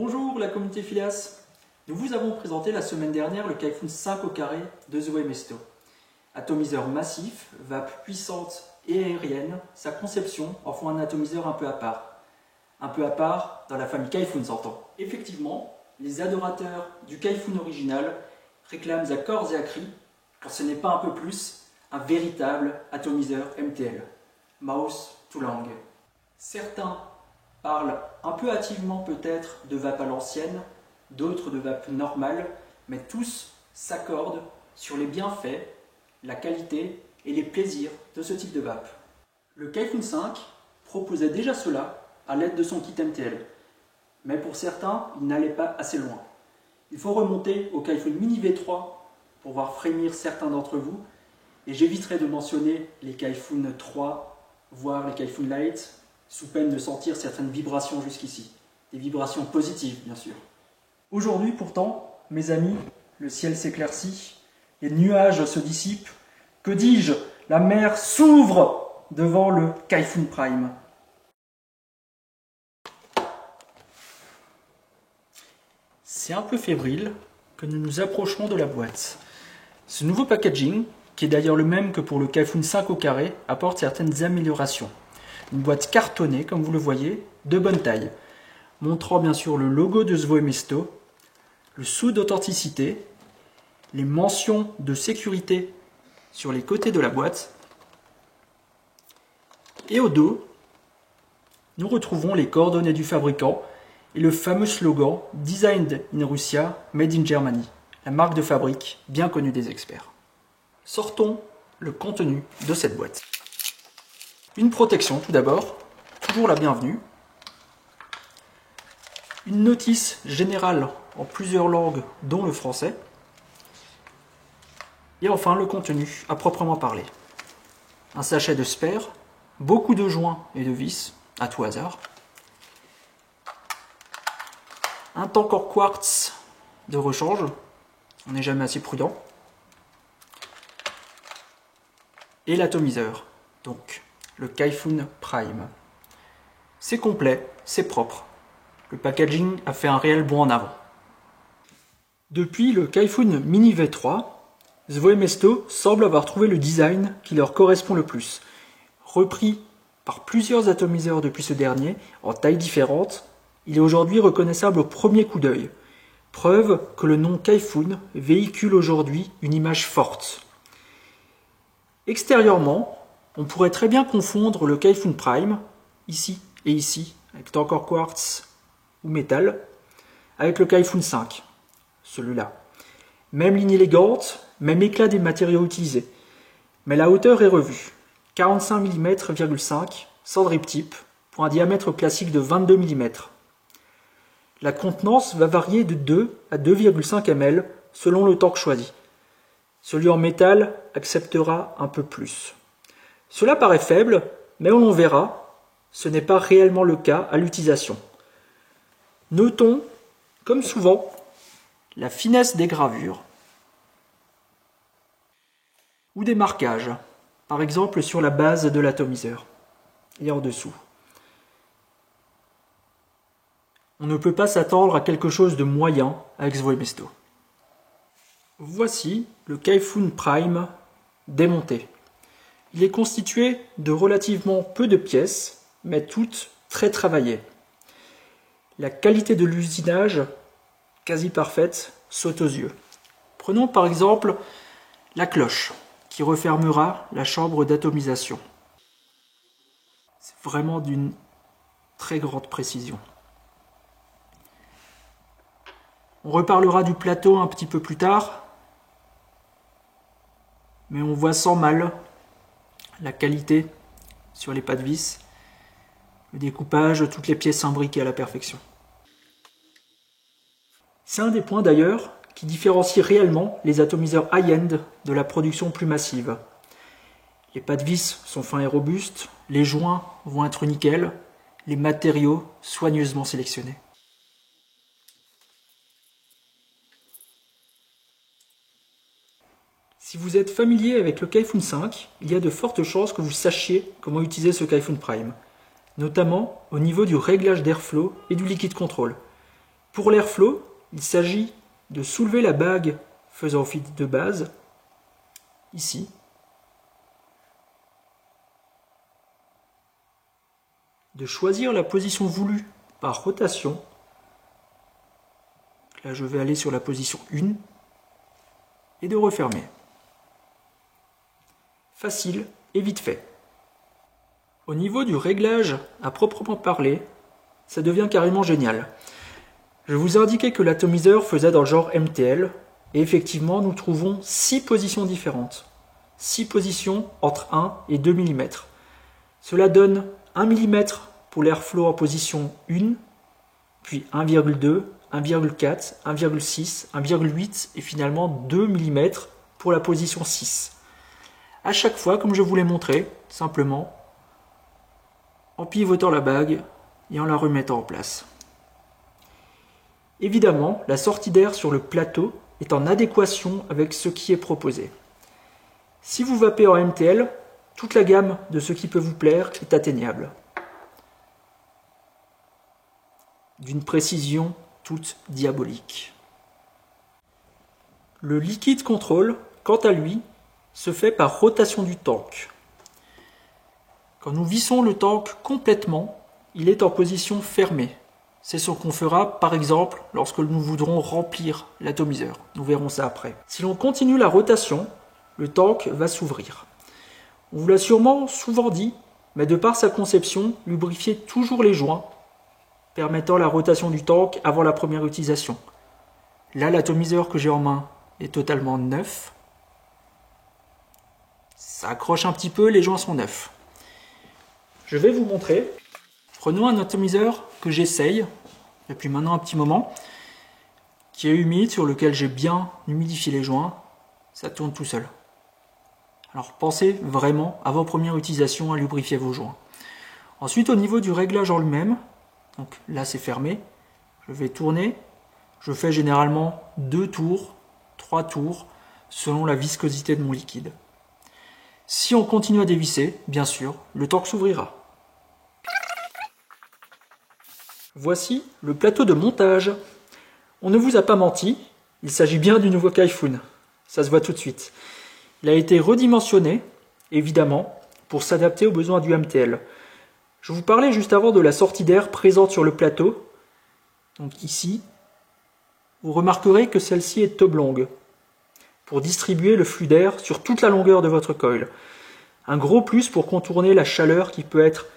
Bonjour la communauté Phileas. Nous vous avons présenté la semaine dernière le Kaifun 5 au carré de Zoé Mesto. Atomiseur massif, vape puissante et aérienne, sa conception en font un atomiseur un peu à part. Un peu à part dans la famille Kaifun s'entend. Effectivement, les adorateurs du Kaifun original réclament à corps et à cri, car ce n'est pas un peu plus, un véritable atomiseur MTL. Mouse to Lang. Certains parlent un peu hâtivement peut-être de vape à l'ancienne, d'autres de vape normale, mais tous s'accordent sur les bienfaits, la qualité et les plaisirs de ce type de vape. Le Kaifun 5 proposait déjà cela à l'aide de son kit MTL, mais pour certains, il n'allait pas assez loin. Il faut remonter au Kaifun Mini V3 pour voir frémir certains d'entre vous, et j'éviterai de mentionner les Kaifun 3, voire les Kaifun Lite, sous peine de sentir certaines vibrations jusqu'ici. Des vibrations positives, bien sûr. Aujourd'hui, pourtant, mes amis, le ciel s'éclaircit, les nuages se dissipent. Que dis-je? La mer s'ouvre devant le Kaifun Prime. C'est un peu fébrile que nous nous approchons de la boîte. Ce nouveau packaging, qui est d'ailleurs le même que pour le Kaifun 5 au carré, apporte certaines améliorations. Une boîte cartonnée, comme vous le voyez, de bonne taille, montrant bien sûr le logo de Zoé Mesto, le sceau d'authenticité, les mentions de sécurité sur les côtés de la boîte, et au dos, nous retrouvons les coordonnées du fabricant et le fameux slogan « Designed in Russia, Made in Germany », la marque de fabrique bien connue des experts. Sortons le contenu de cette boîte. Une protection tout d'abord, toujours la bienvenue. Une notice générale en plusieurs langues, dont le français. Et enfin le contenu à proprement parler. Un sachet de spares, beaucoup de joints et de vis, à tout hasard. Un tank en quartz de rechange, on n'est jamais assez prudent. Et l'atomiseur, donc le Kaifun Prime. C'est complet, c'est propre. Le packaging a fait un réel bond en avant. Depuis le Kaifun Mini V3, Zoé Mesto semble avoir trouvé le design qui leur correspond le plus. Repris par plusieurs atomiseurs depuis ce dernier, en tailles différentes, il est aujourd'hui reconnaissable au premier coup d'œil. Preuve que le nom Kaifun véhicule aujourd'hui une image forte. Extérieurement, on pourrait très bien confondre le Kaifun Prime, ici et ici, avec tank en quartz ou métal, avec le Kaifun 5, celui-là. Même ligne élégante, même éclat des matériaux utilisés. Mais la hauteur est revue, 45 mm,5 sans drip tip, pour un diamètre classique de 22 mm. La contenance va varier de 2 à 2,5 ml selon le tank choisi. Celui en métal acceptera un peu plus. Cela paraît faible, mais on verra, ce n'est pas réellement le cas à l'utilisation. Notons, comme souvent, la finesse des gravures ou des marquages, par exemple sur la base de l'atomiseur et en dessous. On ne peut pas s'attendre à quelque chose de moyen avec Zoé Mesto. Voici le Kaifun Prime démonté. Il est constitué de relativement peu de pièces, mais toutes très travaillées. La qualité de l'usinage, quasi parfaite, saute aux yeux. Prenons par exemple la cloche, qui refermera la chambre d'atomisation. C'est vraiment d'une très grande précision. On reparlera du plateau un petit peu plus tard, mais on voit sans mal la qualité sur les pas de vis, le découpage, toutes les pièces imbriquées à la perfection. C'est un des points d'ailleurs qui différencie réellement les atomiseurs high-end de la production plus massive. Les pas de vis sont fins et robustes, les joints vont être nickel, les matériaux soigneusement sélectionnés. Si vous êtes familier avec le Kaifun 5, il y a de fortes chances que vous sachiez comment utiliser ce Kaifun Prime, notamment au niveau du réglage d'airflow et du liquide control. Pour l'airflow, il s'agit de soulever la bague faisant office de base, ici, de choisir la position voulue par rotation. Là, je vais aller sur la position 1 et de refermer. Facile et vite fait. Au niveau du réglage à proprement parler, ça devient carrément génial. Je vous ai indiqué que l'atomiseur faisait dans le genre MTL, et effectivement, nous trouvons 6 positions différentes. 6 positions entre 1 et 2 mm. Cela donne 1 mm pour l'airflow en position 1, puis 1,2, 1,4, 1,6, 1,8 et finalement 2 mm pour la position 6. À chaque fois, comme je vous l'ai montré, simplement, en pivotant la bague et en la remettant en place. Évidemment, la sortie d'air sur le plateau est en adéquation avec ce qui est proposé. Si vous vapez en MTL, toute la gamme de ce qui peut vous plaire est atteignable. D'une précision toute diabolique. Le liquid control, quant à lui, se fait par rotation du tank. Quand nous vissons le tank complètement, il est en position fermée. C'est ce qu'on fera par exemple lorsque nous voudrons remplir l'atomiseur. Nous verrons ça après. Si l'on continue la rotation, le tank va s'ouvrir. On vous l'a sûrement souvent dit, mais de par sa conception, lubrifiez toujours les joints, permettant la rotation du tank avant la première utilisation. Là, l'atomiseur que j'ai en main est totalement neuf. Ça accroche un petit peu, les joints sont neufs. Je vais vous montrer. Prenons un atomiseur que j'essaye depuis maintenant un petit moment, qui est humide, sur lequel j'ai bien humidifié les joints. Ça tourne tout seul. Alors pensez vraiment, avant première utilisation, à lubrifier vos joints. Ensuite, au niveau du réglage en lui-même, donc là c'est fermé, je vais tourner. Je fais généralement 2 tours, 3 tours, selon la viscosité de mon liquide. Si on continue à dévisser, bien sûr, le tank s'ouvrira. Voici le plateau de montage. On ne vous a pas menti, il s'agit bien du nouveau Kaifun. Ça se voit tout de suite. Il a été redimensionné, évidemment, pour s'adapter aux besoins du MTL. Je vous parlais juste avant de la sortie d'air présente sur le plateau. Donc ici, vous remarquerez que celle-ci est oblongue, pour distribuer le flux d'air sur toute la longueur de votre coil. Un gros plus pour contourner la chaleur qui peut être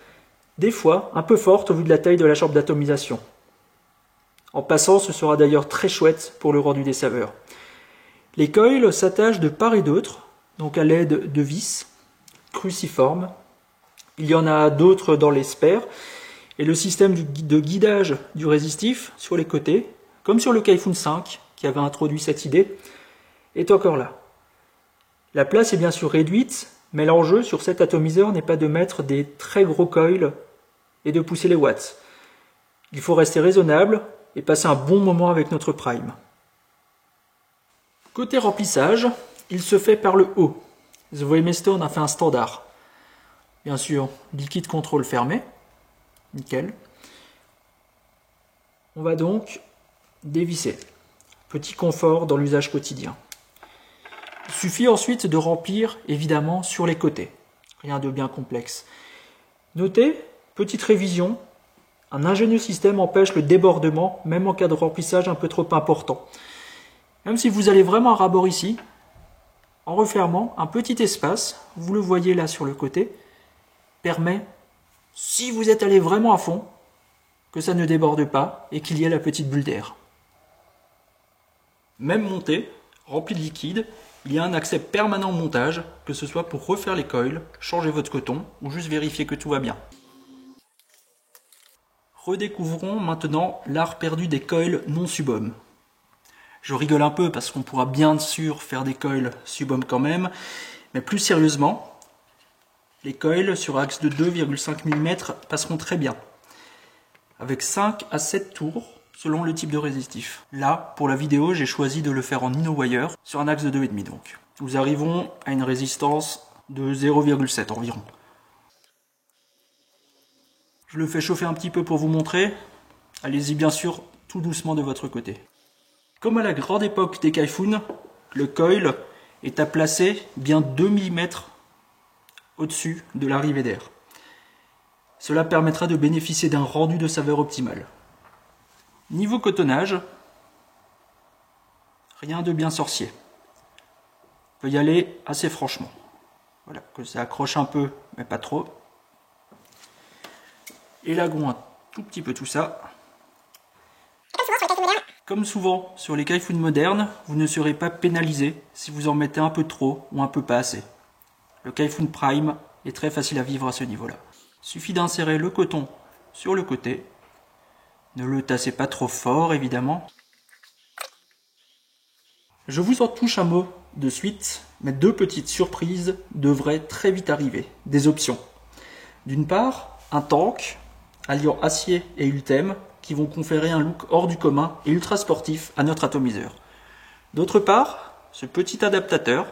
des fois un peu forte au vu de la taille de la chambre d'atomisation. En passant, ce sera d'ailleurs très chouette pour le rendu des saveurs. Les coils s'attachent de part et d'autre, donc à l'aide de vis cruciformes. Il y en a d'autres dans les spares, et le système de guidage du résistif sur les côtés, comme sur le Kaifun 5 qui avait introduit cette idée, est encore là. La place est bien sûr réduite, mais l'enjeu sur cet atomiseur n'est pas de mettre des très gros coils et de pousser les watts. Il faut rester raisonnable et passer un bon moment avec notre prime. Côté remplissage, il se fait par le haut. The Voimesto en a fait un standard. Bien sûr, liquide contrôle fermé. Nickel. On va donc dévisser. Petit confort dans l'usage quotidien. Il suffit ensuite de remplir, évidemment, sur les côtés. Rien de bien complexe. Notez, petite révision, un ingénieux système empêche le débordement, même en cas de remplissage un peu trop important. Même si vous allez vraiment à ras-bord ici, en refermant un petit espace, vous le voyez là sur le côté, permet, si vous êtes allé vraiment à fond, que ça ne déborde pas et qu'il y ait la petite bulle d'air. Même montée, remplie de liquide, il y a un accès permanent au montage, que ce soit pour refaire les coils, changer votre coton ou juste vérifier que tout va bien. Redécouvrons maintenant l'art perdu des coils non sub-ohm. Je rigole un peu parce qu'on pourra bien sûr faire des coils sub-ohm quand même, mais plus sérieusement, les coils sur axe de 2,5 mm passeront très bien, avec 5 à 7 tours selon le type de résistif. Là, pour la vidéo, j'ai choisi de le faire en InnoWire sur un axe de 2,5 donc. Nous arrivons à une résistance de 0,7 environ. Je le fais chauffer un petit peu pour vous montrer. Allez-y bien sûr tout doucement de votre côté. Comme à la grande époque des Kaifun, le coil est à placer bien 2 mm au-dessus de l'arrivée d'air. Cela permettra de bénéficier d'un rendu de saveur optimal. Niveau cotonnage, rien de bien sorcier. On peut y aller assez franchement. Voilà, que ça accroche un peu, mais pas trop. Élagons un tout petit peu tout ça. Comme souvent sur les Kaifun modernes, vous ne serez pas pénalisé si vous en mettez un peu trop ou un peu pas assez. Le Kaifun Prime est très facile à vivre à ce niveau-là. Il suffit d'insérer le coton sur le côté. Ne le tassez pas trop fort, évidemment. Je vous en touche un mot de suite, mais 2 petites surprises devraient très vite arriver. Des options. D'une part, un tank alliant acier et ultème qui vont conférer un look hors du commun et ultra sportif à notre atomiseur. D'autre part, ce petit adaptateur,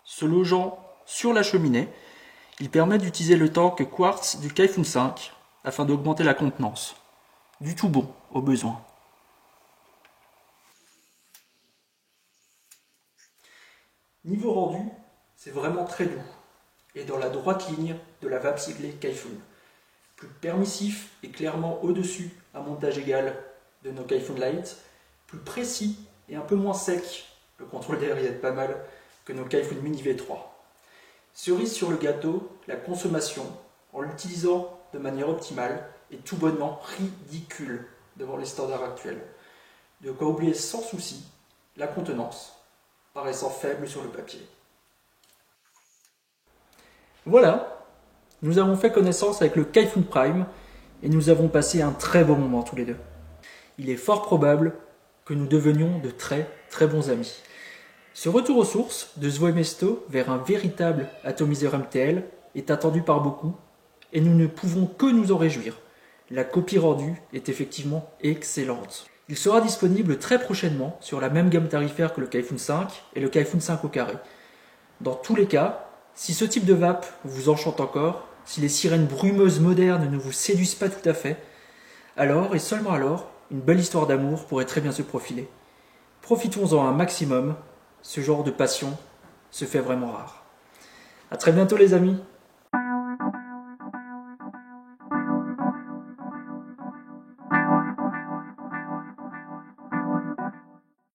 se logeant sur la cheminée, il permet d'utiliser le tank quartz du Kaifun 5 afin d'augmenter la contenance. Du tout bon au besoin. Niveau rendu, c'est vraiment très doux et dans la droite ligne de la vape siglée Kaifun. Plus permissif et clairement au-dessus à montage égal de nos Kaifun Light, plus précis et un peu moins sec, le contrôle d'air y aide pas mal, que nos Kaifun Mini V3. Cerise sur le gâteau, la consommation, en l'utilisant de manière optimale, est tout bonnement ridicule devant les standards actuels. De quoi oublier sans souci la contenance, paraissant faible sur le papier. Voilà, nous avons fait connaissance avec le Kaifun Prime et nous avons passé un très bon moment tous les deux. Il est fort probable que nous devenions de très très bons amis. Ce retour aux sources de Zwo et Mesto vers un véritable atomiseur MTL est attendu par beaucoup et nous ne pouvons que nous en réjouir. La copie rendue est effectivement excellente. Il sera disponible très prochainement sur la même gamme tarifaire que le Kaifun 5 et le Kaifun 5 au carré. Dans tous les cas, si ce type de vape vous enchante encore, si les sirènes brumeuses modernes ne vous séduisent pas tout à fait, alors et seulement alors, une belle histoire d'amour pourrait très bien se profiler. Profitons-en un maximum, ce genre de passion se fait vraiment rare. A très bientôt les amis!